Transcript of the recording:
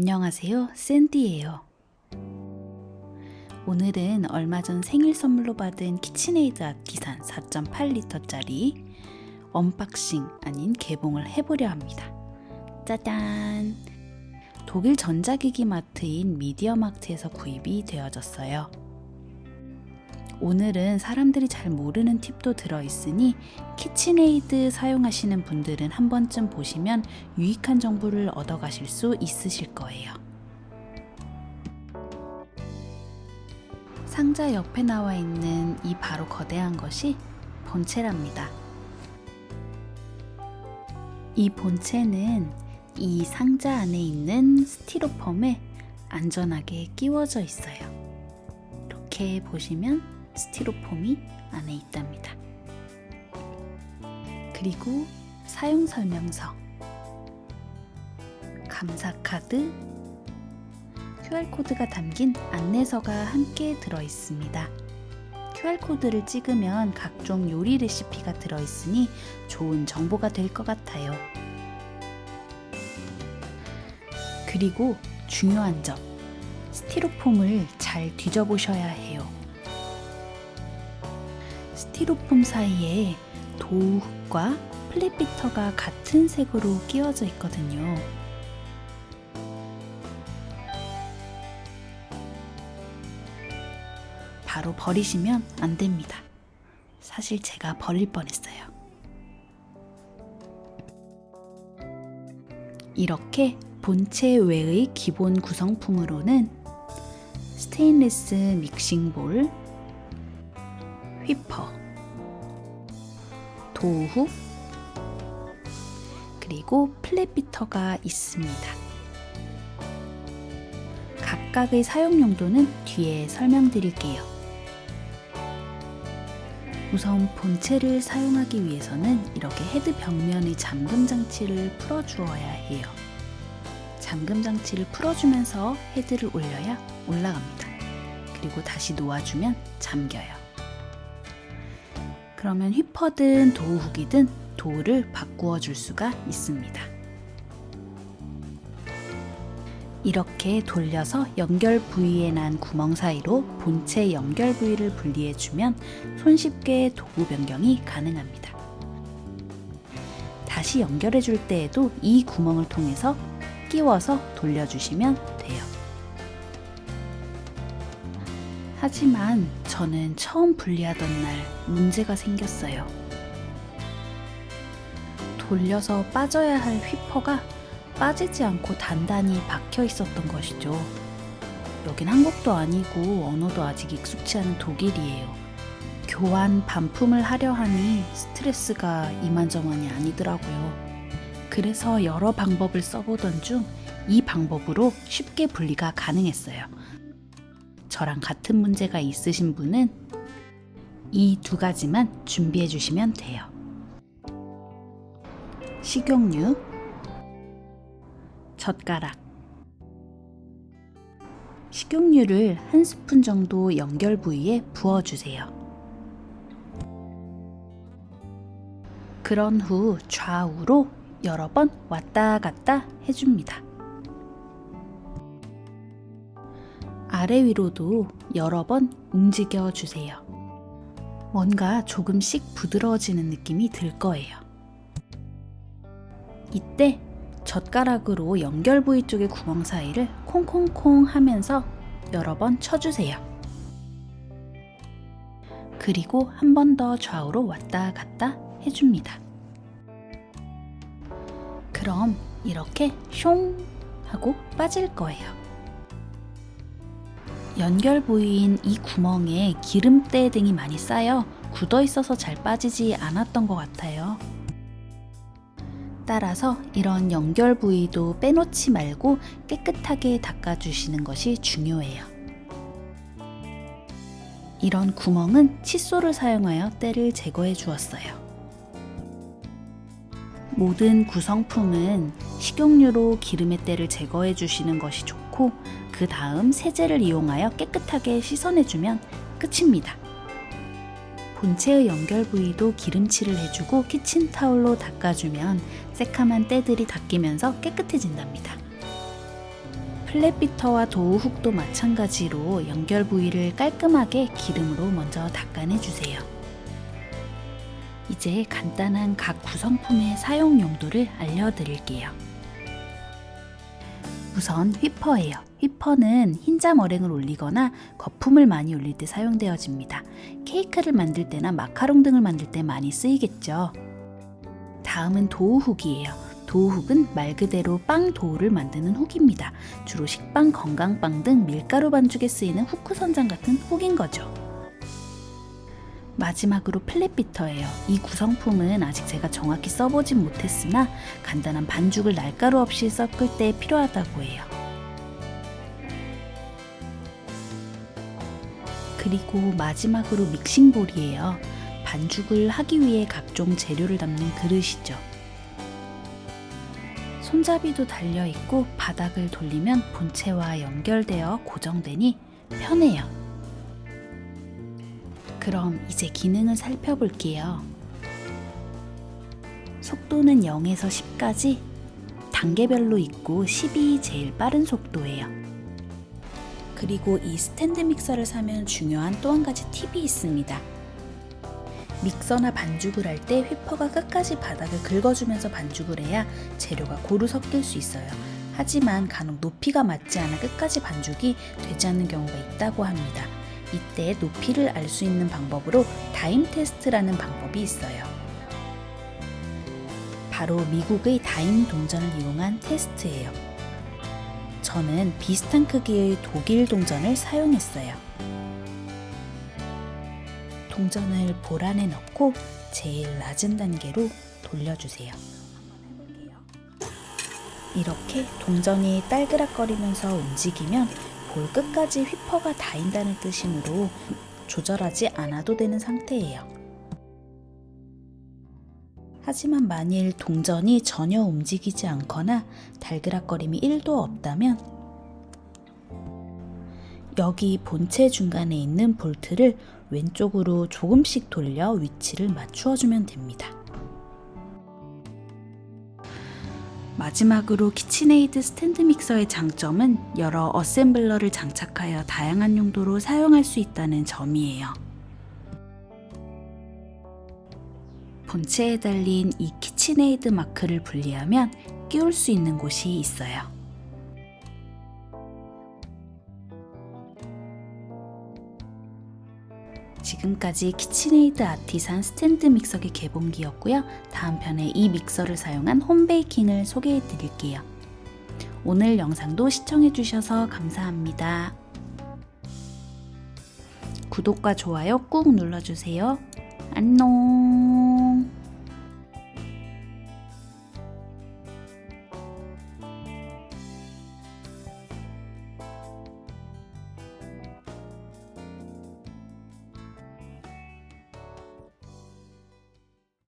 안녕하세요, 샌디예요. 오늘은 얼마 전 생일 선물로 받은 키친에이드 아티산 4.8리터짜리 언박싱 아닌 개봉을 해보려 합니다. 짜잔! 독일 전자기기 마트인 미디어마트에서 구입이 되어졌어요. 오늘은 사람들이 잘 모르는 팁도 들어있으니 키친에이드 사용하시는 분들은 한 번쯤 보시면 유익한 정보를 얻어가실 수 있으실 거예요. 상자 옆에 나와 있는 이 바로 거대한 것이 본체랍니다. 이 본체는 이 상자 안에 있는 스티로폼에 안전하게 끼워져 있어요. 이렇게 보시면 스티로폼이 안에 있답니다. 그리고 사용 설명서, 감사 카드, QR코드가 담긴 안내서가 함께 들어있습니다. QR코드를 찍으면 각종 요리 레시피가 들어있으니 좋은 정보가 될 것 같아요. 그리고 중요한 점, 스티로폼을 잘 뒤져보셔야 해요. 스티로폼 사이에 도우흙과 플랫비터가 같은 색으로 끼워져 있거든요. 바로 버리시면 안 됩니다. 사실 제가 버릴 뻔했어요. 이렇게 본체 외의 기본 구성품으로는 스테인리스 믹싱볼, 휘퍼, 도우훅, 그리고 플랫비터가 있습니다. 각각의 사용 용도는 뒤에 설명드릴게요. 우선 본체를 사용하기 위해서는 이렇게 헤드 벽면의 잠금 장치를 풀어주어야 해요. 잠금 장치를 풀어주면서 헤드를 올려야 올라갑니다. 그리고 다시 놓아주면 잠겨요. 그러면 휘퍼든 도우훅이든 도우를 바꾸어 줄 수가 있습니다. 이렇게 돌려서 연결 부위에 난 구멍 사이로 본체 연결 부위를 분리해주면 손쉽게 도구 변경이 가능합니다. 다시 연결해줄 때에도 이 구멍을 통해서 끼워서 돌려주시면 돼요. 하지만 저는 처음 분리하던 날 문제가 생겼어요. 돌려서 빠져야 할 휘퍼가 빠지지 않고 단단히 박혀 있었던 것이죠. 여긴 한국도 아니고 언어도 아직 익숙치 않은 독일이에요. 교환 반품을 하려 하니 스트레스가 이만저만이 아니더라고요. 그래서 여러 방법을 써보던 중 이 방법으로 쉽게 분리가 가능했어요. 저랑 같은 문제가 있으신 분은 이 두 가지만 준비해 주시면 돼요. 식용유, 젓가락. 식용유를 한 스푼 정도 연결 부위에 부어주세요. 그런 후 좌우로 여러 번 왔다 갔다 해줍니다. 아래 위로도 여러 번 움직여 주세요. 뭔가 조금씩 부드러워지는 느낌이 들 거예요. 이때 젓가락으로 연결 부위 쪽의 구멍 사이를 콩콩콩 하면서 여러 번 쳐주세요. 그리고 한 번 더 좌우로 왔다 갔다 해줍니다. 그럼 이렇게 숑 하고 빠질 거예요. 연결 부위인 이 구멍에 기름때 등이 많이 쌓여 굳어 있어서 잘 빠지지 않았던 것 같아요. 따라서 이런 연결 부위도 빼놓지 말고 깨끗하게 닦아주시는 것이 중요해요. 이런 구멍은 칫솔을 사용하여 때를 제거해 주었어요. 모든 구성품은 식용유로 기름의 때를 제거해 주시는 것이 좋고 그 다음 세제를 이용하여 깨끗하게 씻어내주면 끝입니다. 본체의 연결 부위도 기름칠을 해주고 키친타올로 닦아주면 새카만 때들이 닦이면서 깨끗해진답니다. 플랫비터와 도우훅도 마찬가지로 연결 부위를 깔끔하게 기름으로 먼저 닦아내주세요. 이제 간단한 각 구성품의 사용 용도를 알려드릴게요. 우선 휘퍼예요. 휘퍼는 흰자 머랭을 올리거나 거품을 많이 올릴 때 사용되어집니다. 케이크를 만들 때나 마카롱 등을 만들 때 많이 쓰이겠죠. 다음은 도우훅이에요. 도우훅은 말 그대로 빵 도우를 만드는 훅입니다. 주로 식빵, 건강빵 등 밀가루 반죽에 쓰이는 후크 선장 같은 훅인 거죠. 마지막으로 플랫비터예요. 이 구성품은 아직 제가 정확히 써보진 못했으나 간단한 반죽을 날가루 없이 섞을 때 필요하다고 해요. 그리고 마지막으로 믹싱볼이에요. 반죽을 하기 위해 각종 재료를 담는 그릇이죠. 손잡이도 달려있고 바닥을 돌리면 본체와 연결되어 고정되니 편해요. 그럼 이제 기능을 살펴볼게요. 속도는 0에서 10까지 단계별로 있고 10이 제일 빠른 속도예요. 그리고 이 스탠드 믹서를 사면 중요한 또 한 가지 팁이 있습니다. 믹서나 반죽을 할 때 휘퍼가 끝까지 바닥을 긁어주면서 반죽을 해야 재료가 고루 섞일 수 있어요. 하지만 간혹 높이가 맞지 않아 끝까지 반죽이 되지 않는 경우가 있다고 합니다. 이때 높이를 알 수 있는 방법으로 다임 테스트라는 방법이 있어요. 바로 미국의 다임 동전을 이용한 테스트예요. 저는 비슷한 크기의 독일 동전을 사용했어요. 동전을 볼 안에 넣고 제일 낮은 단계로 돌려주세요. 이렇게 동전이 딸그락거리면서 움직이면 볼 끝까지 휘퍼가 닿인다는 뜻이므로 조절하지 않아도 되는 상태예요. 하지만 만일 동전이 전혀 움직이지 않거나 달그락거림이 1도 없다면 여기 본체 중간에 있는 볼트를 왼쪽으로 조금씩 돌려 위치를 맞추어주면 됩니다. 마지막으로 키친에이드 스탠드 믹서의 장점은 여러 어셈블러를 장착하여 다양한 용도로 사용할 수 있다는 점이에요. 본체에 달린 이 키친에이드 마크를 분리하면 끼울 수 있는 곳이 있어요. 지금까지 키친에이드 아티산 스탠드 믹서기 개봉기였고요. 다음 편에 이 믹서를 사용한 홈베이킹을 소개해 드릴게요. 오늘 영상도 시청해 주셔서 감사합니다. 구독과 좋아요 꾹 눌러주세요. 안녕.